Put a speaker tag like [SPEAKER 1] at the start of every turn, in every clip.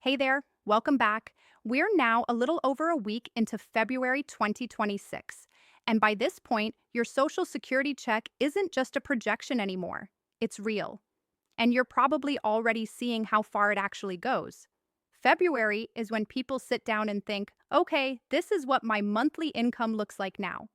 [SPEAKER 1] Hey there, welcome back. We're now a little over a week into February 2026. And by this point, your Social Security check isn't just a projection anymore, it's real. And you're probably already seeing how far it actually goes. February is when people sit down and think, okay, this is what my monthly income looks like now.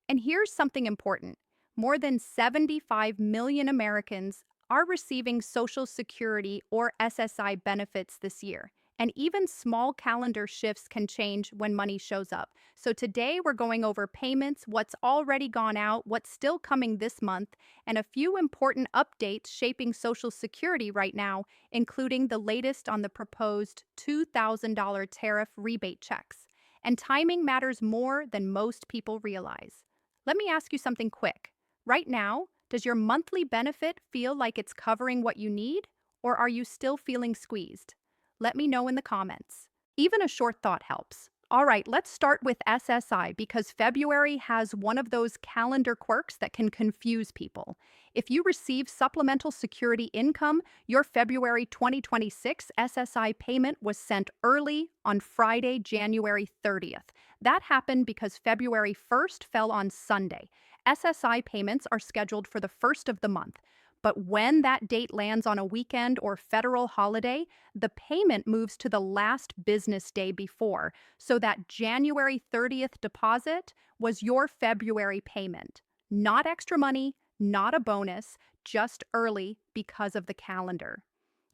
[SPEAKER 1] And here's something important: more than 75 million Americans are receiving Social Security or SSI benefits this year. And even small calendar shifts can change when money shows up. So today we're going over payments, what's already gone out, what's still coming this month, and a few important updates shaping Social Security right now, including the latest on the proposed $2,000 tariff rebate checks. And timing matters more than most people realize. Let me ask you something quick. Right now, does your monthly benefit feel like it's covering what you need, or are you still feeling squeezed? Let me know in the comments. Even a short thought helps. All right, let's start with SSI because February has one of those calendar quirks that can confuse people. If you receive supplemental security income, your February 2026 SSI payment was sent early on Friday, January 30th. That happened because February 1st fell on Sunday. SSI payments are scheduled for the first of the month. But when that date lands on a weekend or federal holiday, the payment moves to the last business day before, so that January 30th deposit was your February payment. Not extra money, not a bonus, just early because of the calendar.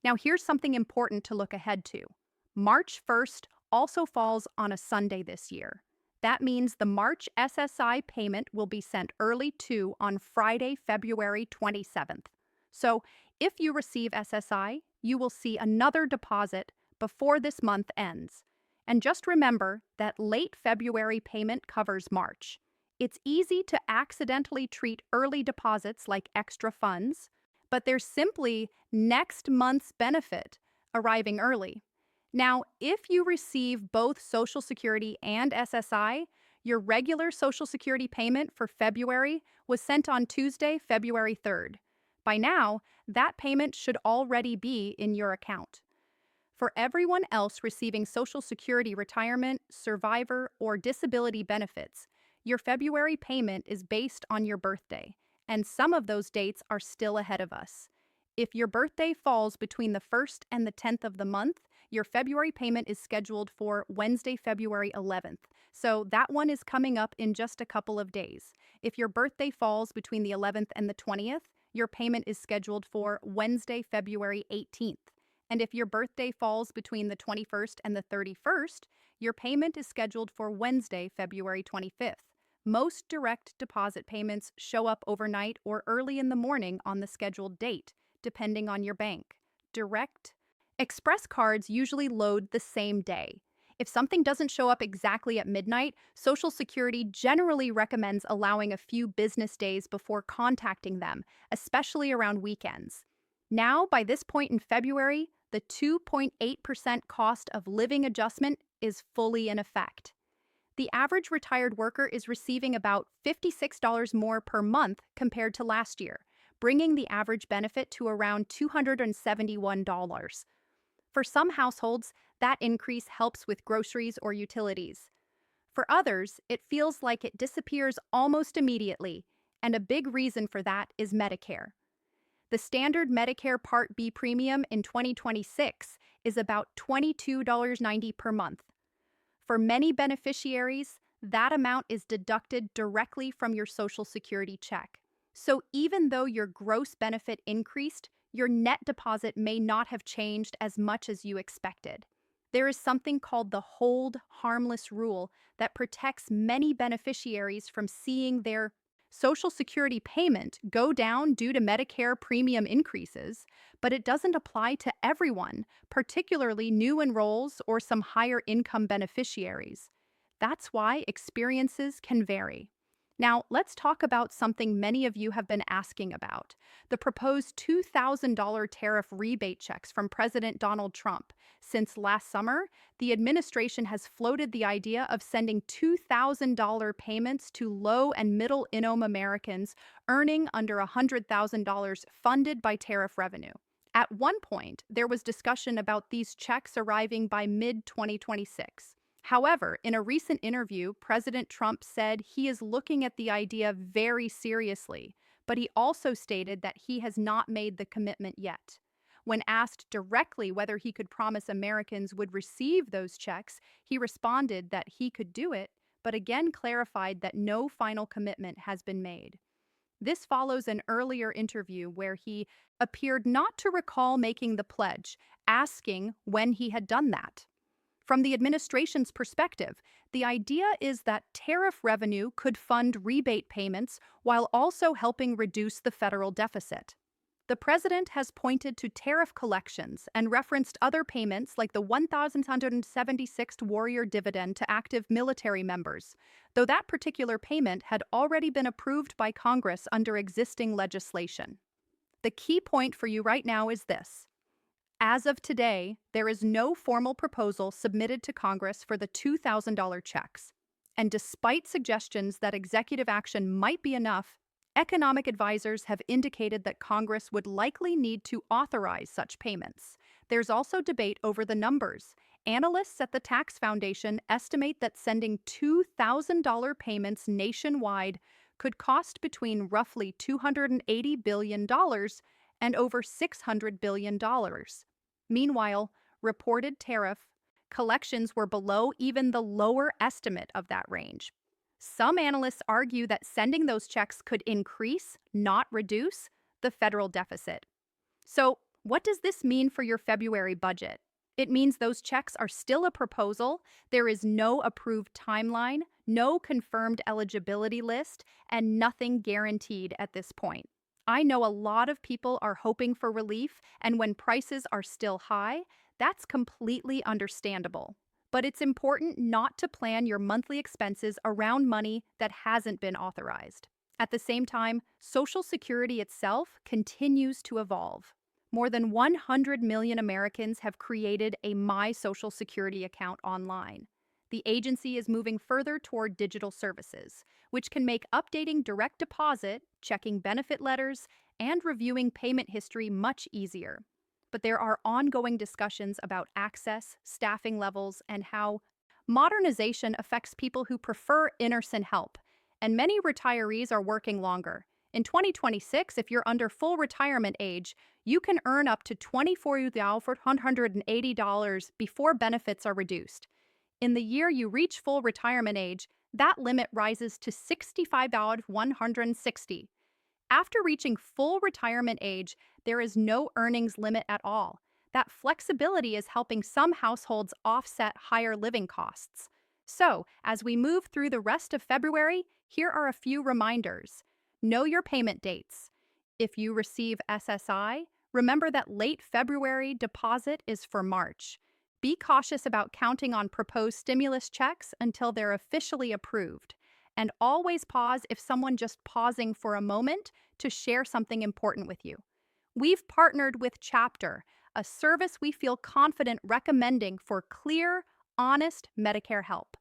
[SPEAKER 1] Now, here's something important to look ahead to. March 1st also falls on a Sunday this year. That means the March SSI payment will be sent early too on Friday, February 27th. So, if you receive SSI, you will see another deposit before this month ends. And just remember that late February payment covers March. It's easy to accidentally treat early deposits like extra funds, but they're simply next month's benefit arriving early. Now, if you receive both Social Security and SSI, your regular Social Security payment for February was sent on Tuesday, February 3rd. By now, that payment should already be in your account. For everyone else receiving Social Security retirement, survivor, or disability benefits, your February payment is based on your birthday, and some of those dates are still ahead of us. If your birthday falls between the 1st and the 10th of the month, your February payment is scheduled for Wednesday, February 11th. So that one is coming up in just a couple of days. If your birthday falls between the 11th and the 20th, your payment is scheduled for Wednesday, February 18th. And if your birthday falls between the 21st and the 31st, your payment is scheduled for Wednesday, February 25th. Most direct deposit payments show up overnight or early in the morning on the scheduled date, depending on your bank. Express cards usually load the same day. If something doesn't show up exactly at midnight, Social Security generally recommends allowing a few business days before contacting them, especially around weekends. Now, by this point in February, the 2.8% cost of living adjustment is fully in effect. The average retired worker is receiving about $56 more per month compared to last year, bringing the average benefit to around $271. For some households, that increase helps with groceries or utilities. For others, it feels like it disappears almost immediately, and a big reason for that is Medicare. The standard Medicare Part B premium in 2026 is about $22.90 per month. For many beneficiaries, that amount is deducted directly from your Social Security check. So even though your gross benefit increased, your net deposit may not have changed as much as you expected. There is something called the hold harmless rule that protects many beneficiaries from seeing their Social Security payment go down due to Medicare premium increases, but it doesn't apply to everyone, particularly new enrolls or some higher income beneficiaries. That's why experiences can vary. Now, let's talk about something many of you have been asking about: the proposed $2,000 tariff rebate checks from President Donald Trump. Since last summer, the administration has floated the idea of sending $2,000 payments to low and middle income Americans earning under $100,000 funded by tariff revenue. At one point, there was discussion about these checks arriving by mid-2026. However, in a recent interview, President Trump said he is looking at the idea very seriously, but he also stated that he has not made the commitment yet. When asked directly whether he could promise Americans would receive those checks, he responded that he could do it, but again clarified that no final commitment has been made. This follows an earlier interview where he appeared not to recall making the pledge, asking when he had done that. From the administration's perspective, the idea is that tariff revenue could fund rebate payments while also helping reduce the federal deficit. The president has pointed to tariff collections and referenced other payments like the 1,176th Warrior dividend to active military members, though that particular payment had already been approved by Congress under existing legislation. The key point for you right now is this. As of today, there is no formal proposal submitted to Congress for the $2,000 checks. And despite suggestions that executive action might be enough, economic advisors have indicated that Congress would likely need to authorize such payments. There's also debate over the numbers. Analysts at the Tax Foundation estimate that sending $2,000 payments nationwide could cost between roughly $280 billion and over $600 billion. Meanwhile, reported tariff collections were below even the lower estimate of that range. Some analysts argue that sending those checks could increase, not reduce, the federal deficit. So, what does this mean for your February budget? It means those checks are still a proposal, there is no approved timeline, no confirmed eligibility list, and nothing guaranteed at this point. I know a lot of people are hoping for relief, and when prices are still high, that's completely understandable. But it's important not to plan your monthly expenses around money that hasn't been authorized. At the same time, Social Security itself continues to evolve. More than 100 million Americans have created a My Social Security account online. The agency is moving further toward digital services, which can make updating direct deposit, checking benefit letters, and reviewing payment history much easier. But there are ongoing discussions about access, staffing levels, and how modernization affects people who prefer in-person help, and many retirees are working longer. In 2026, if you're under full retirement age, you can earn up to $24,480 before benefits are reduced. In the year you reach full retirement age, that limit rises to $65,160. After reaching full retirement age, there is no earnings limit at all. That flexibility is helping some households offset higher living costs. So, as we move through the rest of February, here are a few reminders. Know your payment dates. If you receive SSI, remember that late February deposit is for March. Be cautious about counting on proposed stimulus checks until they're officially approved. And always pause if someone just pausing for a moment to share something important with you. We've partnered with Chapter, a service we feel confident recommending for clear, honest Medicare help.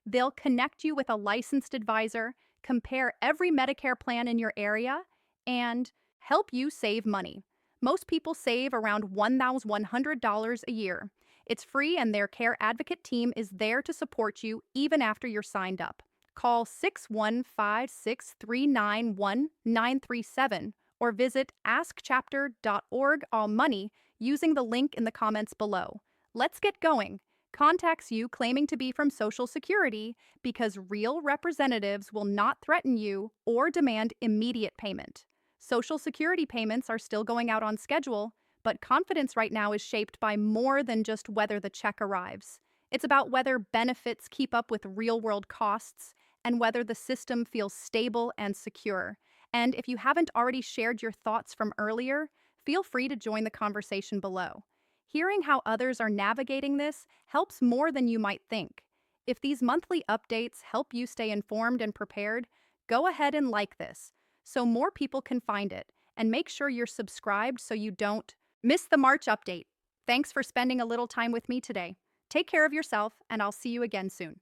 [SPEAKER 1] They'll connect you with a licensed advisor, compare every Medicare plan in your area, and help you save money. Most people save around $1,100 a year. It's free, and their Care Advocate team is there to support you even after you're signed up. Call 615-639-1937 or visit askchapter.org all money using the link in the comments below. Let's get going. Contacts you claiming to be from Social Security because real representatives will not threaten you or demand immediate payment. Social Security payments are still going out on schedule, but confidence right now is shaped by more than just whether the check arrives. It's about whether benefits keep up with real-world costs and whether the system feels stable and secure. And if you haven't already shared your thoughts from earlier, feel free to join the conversation below. Hearing how others are navigating this helps more than you might think. If these monthly updates help you stay informed and prepared, go ahead and like this so more people can find it, and make sure you're subscribed so you don't miss the March update. Thanks for spending a little time with me today. Take care of yourself, and I'll see you again soon.